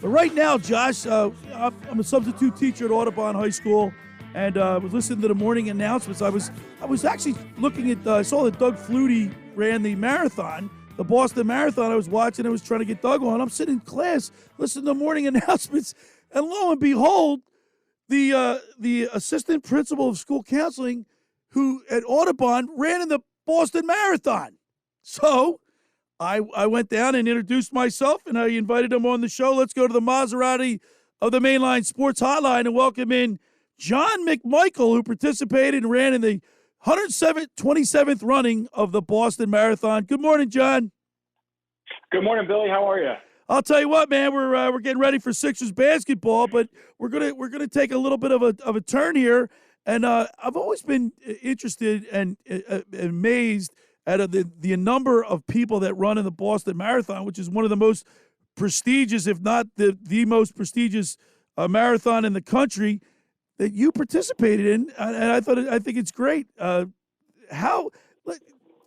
But right now, Josh, I'm a substitute teacher at Audubon High School, and I was listening to the morning announcements. I was actually looking at, I saw that Doug Flutie ran the marathon, the Boston Marathon. I was watching. I was trying to get Doug on. I'm sitting in class, listening to the morning announcements, and lo and behold, the assistant principal of school counseling, who at Audubon ran in the Boston Marathon. So I went down and introduced myself, and I invited him on the show. Let's go to the Maserati of the Mainline Sports Hotline and welcome in John McMichael, who participated and ran in the 127th running of the Boston Marathon. Good morning, John. Good morning, Billy. How are you? I'll tell you what, man. We're getting ready for Sixers basketball, but we're gonna take a little bit of a turn here. And I've always been interested and amazed at the number of people that run in the Boston Marathon, which is one of the most prestigious, if not the most prestigious marathon in the country that you participated in. And I think it's great. Can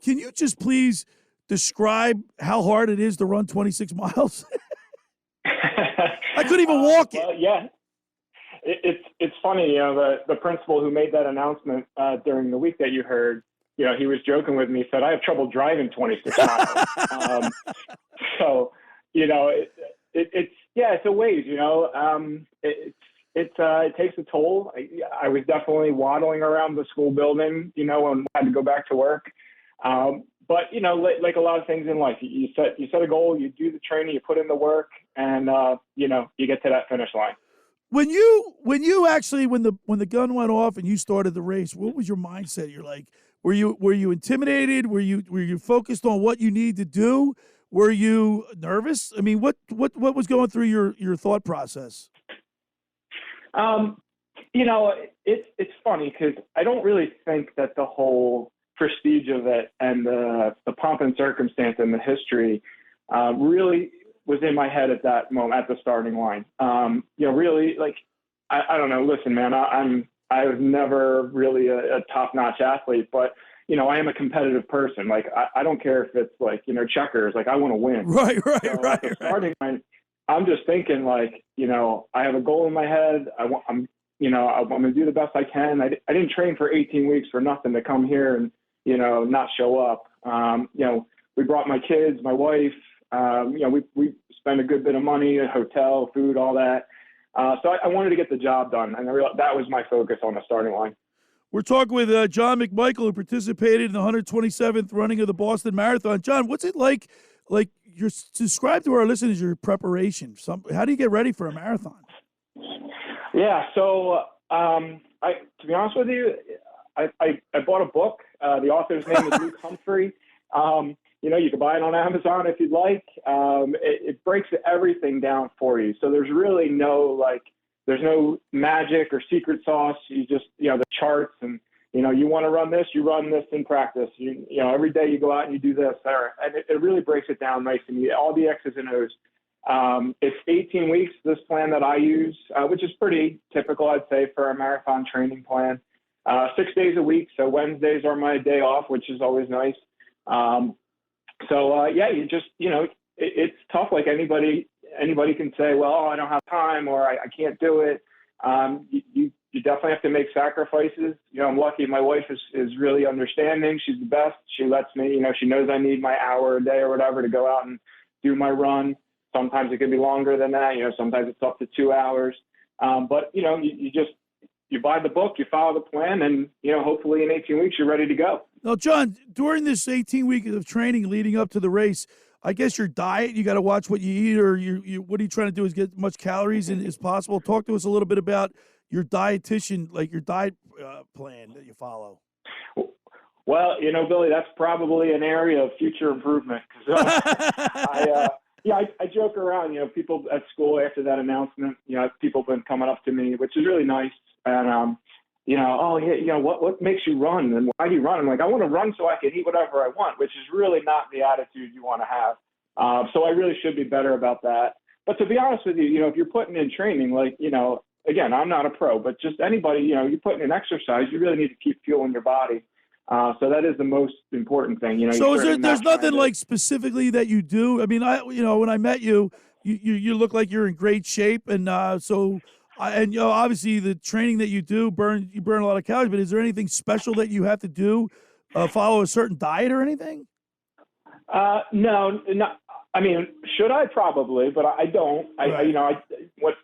you just please describe how hard it is to run 26 miles? I couldn't even walk it. Well, yeah. It's funny, the principal who made that announcement during the week that you heard, he was joking with me. He said, I have trouble driving 26 miles. So, it's a ways, it takes a toll. I was definitely waddling around the school building, and had to go back to work. But, like a lot of things in life, you set a goal, you do the training, you put in the work, and, you get to that finish line. When the gun went off and you started the race, what was your mindset? You're like, were you intimidated? Were you focused on what you need to do? Were you nervous? I mean, what was going through your thought process? It's funny because I don't really think that the whole prestige of it and the pomp and circumstance and the history really was in my head at that moment, at the starting line. Really, like, I don't know. Listen, man, I was never really a top-notch athlete, but, I am a competitive person. Like, I don't care if it's like, checkers, like I want to win. Right. At the starting line, I'm just thinking like, I have a goal in my head. I'm going to do the best I can. I didn't train for 18 weeks for nothing to come here and, not show up. We brought my kids, my wife, we spent a good bit of money, a hotel, food, all that. So I wanted to get the job done, and I realized that was my focus on the starting line. We're talking with John McMichael, who participated in the 127th running of the Boston Marathon. John, what's it like? Like, describe to our listeners your preparation. How do you get ready for a marathon? Yeah, so to be honest with you, I bought a book. The author's name is Luke Humphrey. You can buy it on Amazon if you'd like. It breaks everything down for you. So there's really there's no magic or secret sauce. You just, the charts and, you want to run this, you run this in practice. Every day you go out and you do this. And it really breaks it down nice and all the X's and O's. It's 18 weeks, this plan that I use, which is pretty typical, I'd say, for a marathon training plan. 6 days a week. So Wednesdays are my day off, which is always nice. You just, it's tough. Like anybody can say, well, I don't have time or I can't do it. You definitely have to make sacrifices. I'm lucky. My wife is really understanding. She's the best. She lets me, she knows I need my hour a day or whatever to go out and do my run. Sometimes it can be longer than that. Sometimes it's up to 2 hours. But you buy the book, you follow the plan, and, hopefully in 18 weeks, you're ready to go. Now, John, during this 18 weeks of training leading up to the race, I guess your diet, you got to watch what you eat, or what are you trying to do is get as much calories as possible? Talk to us a little bit about your dietitian, like your diet plan that you follow. Well, Billy, that's probably an area of future improvement. I joke around, people at school after that announcement, people have been coming up to me, which is really nice. And, what makes you run and why do you run? I'm like, I want to run so I can eat whatever I want, which is really not the attitude you want to have. So I really should be better about that. But to be honest with you, if you're putting in training, like, again, I'm not a pro, but just anybody, you're putting in exercise, you really need to keep fueling your body. So that is the most important thing, So there's nothing like specifically that you do? I mean, when I met you, you look like you're in great shape, and and obviously the training that you do you burn a lot of calories. But is there anything special that you have to do? Follow a certain diet or anything? No, not. I mean, should I? Probably, but I don't. Right.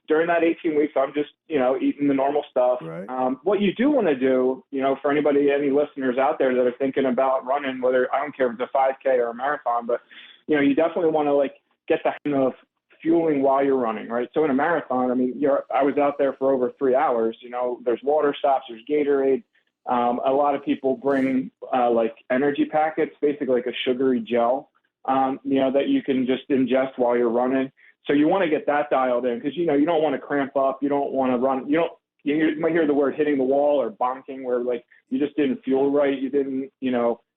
During that 18 weeks, I'm just, eating the normal stuff. Right. What you do want to do, for any listeners out there that are thinking about running, whether, I don't care if it's a 5K or a marathon, but, you definitely want to get the hang of fueling while you're running, right? So in a marathon, I mean, I was out there for over 3 hours. There's water stops, there's Gatorade. A lot of people bring energy packets, basically like a sugary gel, that you can just ingest while you're running. So you want to get that dialed in because, you don't want to cramp up. You don't want to run. You might hear the word hitting the wall or bonking where you just didn't fuel right. You didn't,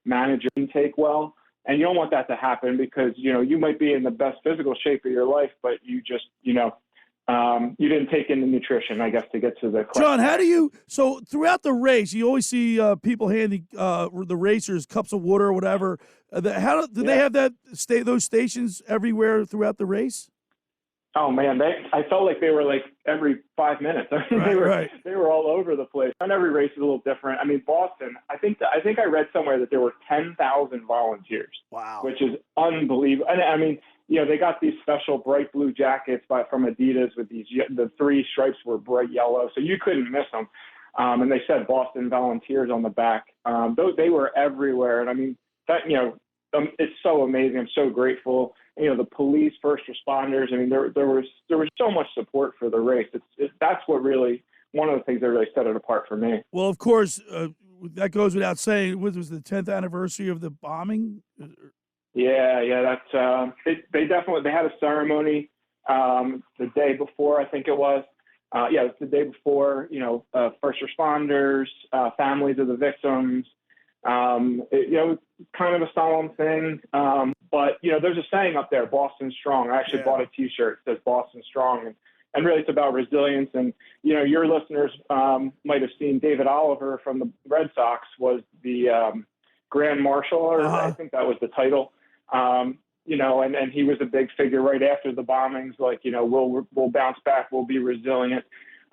manage your intake well. And you don't want that to happen because, you might be in the best physical shape of your life, but you just, you didn't take in the nutrition, I guess, to get to the question. John, so throughout the race, you always see people handing the racers cups of water or whatever. Do they have those stations everywhere throughout the race? Oh man, I felt like they were every 5 minutes. I mean, they were all over the place. And every race is a little different. I mean, Boston, I think I read somewhere that there were 10,000 volunteers. Wow. Which is unbelievable. And I mean, they got these special bright blue jackets from Adidas with the 3 stripes were bright yellow, so you couldn't miss them. And they said Boston Volunteers on the back. They were everywhere. And I mean, that, it's so amazing. I'm so grateful. The police, first responders. I mean, there was so much support for the race. That's what really, one of the things that really set it apart for me. Well, of course, that goes without saying. What was the 10th anniversary of the bombing? Yeah, that's they had a ceremony the day before, I think it was. It was the day before. First responders, families of the victims. It was kind of a solemn thing. But there's a saying up there, Boston Strong. I actually bought a T-shirt that says Boston Strong, and really it's about resilience. And your listeners might have seen David Oliver from the Red Sox was the Grand Marshal, or I think that was the title. And he was a big figure right after the bombings, we'll bounce back, we'll be resilient.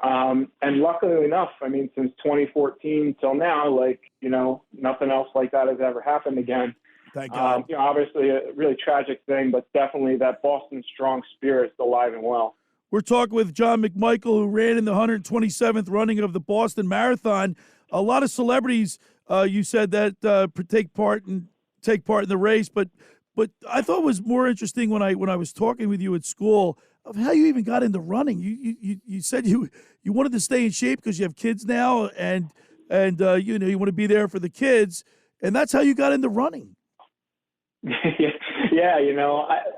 And luckily enough, I mean, since 2014 till now, nothing else like that has ever happened again. Thank God. Obviously a really tragic thing, but definitely that Boston Strong spirit is alive and well. We're talking with John McMichael, who ran in the 127th running of the Boston Marathon. A lot of celebrities, you said that take part in the race, but I thought it was more interesting when I was talking with you at school of how you even got into running. You said you wanted to stay in shape because you have kids now, and you want to be there for the kids, and that's how you got into running. Yeah,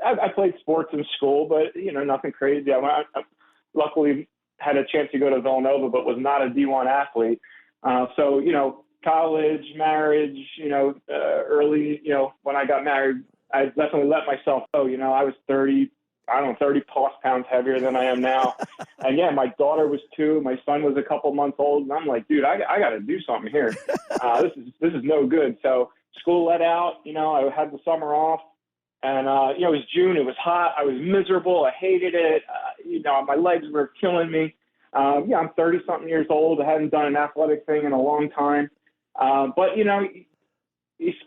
I played sports in school, but nothing crazy. I luckily had a chance to go to Villanova, but was not a D1 athlete. So college, marriage, early, when I got married, I definitely let myself go. I was 30 plus pounds heavier than I am now. And yeah, my daughter was 2, my son was a couple months old, and I'm like, dude, I got to do something here. This is no good. So school let out, I had the summer off, and it was June, it was hot, I was miserable, I hated it. My legs were killing me. I'm 30 something years old. I hadn't done an athletic thing in a long time. But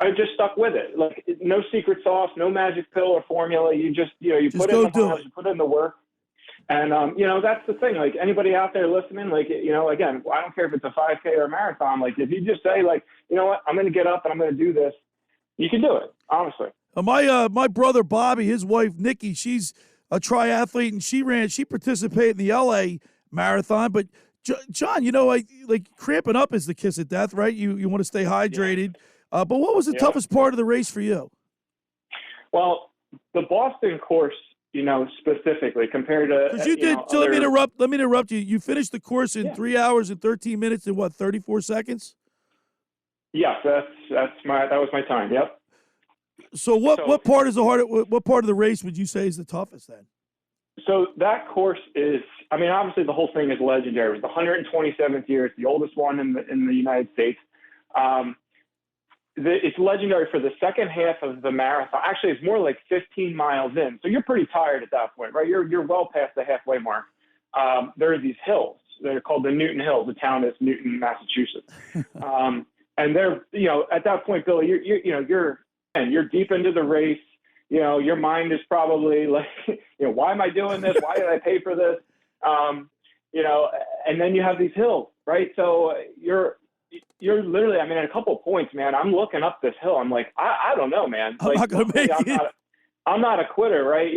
I just stuck with it. No secret sauce, no magic pill or formula. You just put in the miles, you put in the work. And, that's the thing. Anybody out there listening, again, I don't care if it's a 5K or a marathon. If you just say, you know what, I'm going to get up and I'm going to do this, you can do it, honestly. My brother Bobby, his wife Nikki, she's a triathlete, and she participated in the LA marathon. But John, cramping up is the kiss of death, right? You want to stay hydrated. Yeah. But what was the toughest part of the race for you? Well, the Boston course, specifically compared to because you did. So let me interrupt you. You finished the course in 3 hours and 13 minutes and 34 seconds. Yes, that was my time. Yep. So what part is what part of the race would you say is the toughest then? So that course is, obviously the whole thing is legendary. It was the 127th year. It's the oldest one in the United States. it's legendary for the second half of the marathon. Actually, it's more like 15 miles in. So you're pretty tired at that point, right? You're well past the halfway mark. There are these hills. They're called the Newton Hills. The town is Newton, Massachusetts. And they're, at that point, Billy, you're deep into the race. Your mind is probably like, why am I doing this? Why did I pay for this? And then you have these hills, right? So you're literally, at a couple of points, man, I'm looking up this hill. I'm like, I don't know, man. I'm not going to make it. I'm not a quitter, right?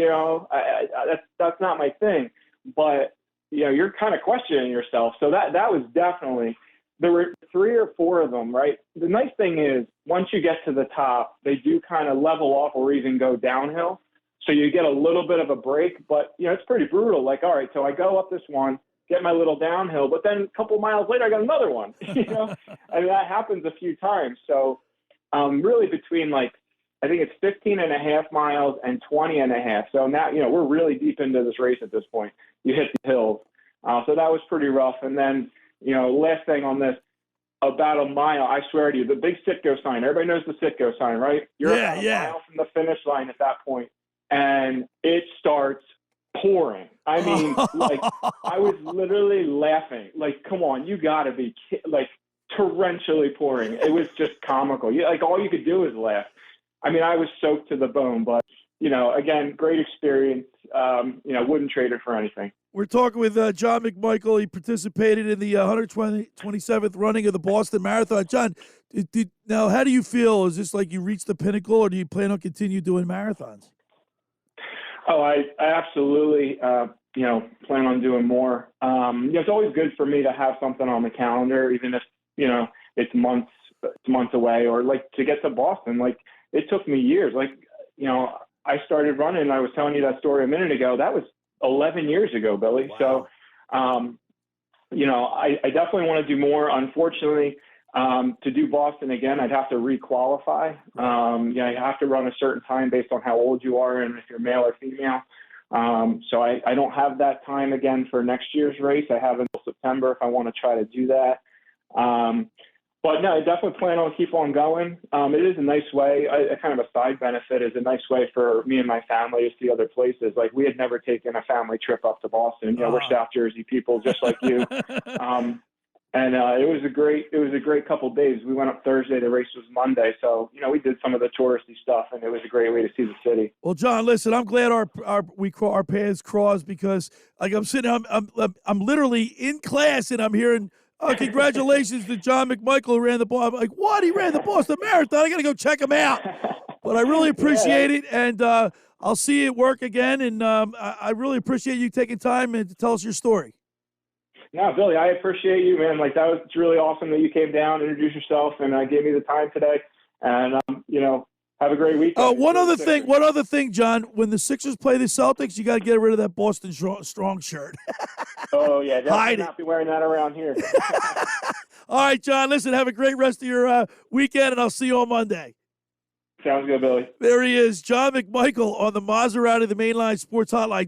That's not my thing. But, you're kind of questioning yourself. So that was definitely, there were 3 or 4 of them, right? The nice thing is once you get to the top, they do kind of level off or even go downhill. So you get a little bit of a break, but, it's pretty brutal. Like, all right, so I go up this one, get my little downhill, but then a couple miles later, I got another one, that happens a few times. So really between I think it's 15 and a half miles and 20 and a half. So now, we're really deep into this race at this point. You hit the hills. So that was pretty rough. And then, last thing on this, about a mile, I swear to you, the big Sitco sign, everybody knows the Sitco sign, right? You're about a mile from the finish line at that point, and it starts pouring. I mean, I was literally laughing. Like, come on, you got to be torrentially pouring. It was just comical. All you could do is laugh. I was soaked to the bone, but, again, great experience. Wouldn't trade it for anything. We're talking with John McMichael. He participated in the 127th running of the Boston Marathon. John, now how do you feel? Is this like you reached the pinnacle, or do you plan on continue doing marathons? Oh, I absolutely, plan on doing more. It's always good for me to have something on the calendar, even if, it's months away, or to get to Boston. It took me years. I started running. I was telling you that story a minute ago. That was 11 years ago, Billy. Wow. So, I definitely want to do more. Unfortunately, to do Boston again, I'd have to re-qualify. You have to run a certain time based on how old you are and if you're male or female. So I don't have that time again for next year's race. I have until September if I want to try to do that. But no, I definitely plan on keep on going. It is a nice way, a kind of a side benefit is a nice way for me and my family to see other places. We had never taken a family trip up to Boston. We're South Jersey people just like you. And it was a great couple of days. We went up Thursday. The race was Monday. So, we did some of the touristy stuff, and it was a great way to see the city. Well, John, listen, I'm glad our paths crossed, because I'm sitting, I'm literally in class, and I'm hearing, oh, congratulations to John McMichael who ran the ball. I'm like, what? He ran the Boston Marathon. I got to go check him out. But I really appreciate it, and I'll see you at work again. And I really appreciate you taking time and to tell us your story. No, Billy, I appreciate you, man. It's really awesome that you came down, introduced yourself, and gave me the time today. And have a great weekend. Oh, one other thing, John. When the Sixers play the Celtics, you got to get rid of that Boston Strong shirt. Oh yeah, definitely not be wearing that around here. All right, John. Listen, have a great rest of your weekend, and I'll see you on Monday. Sounds good, Billy. There he is, John McMichael on the Maserati, the Mainline Sports Hotline.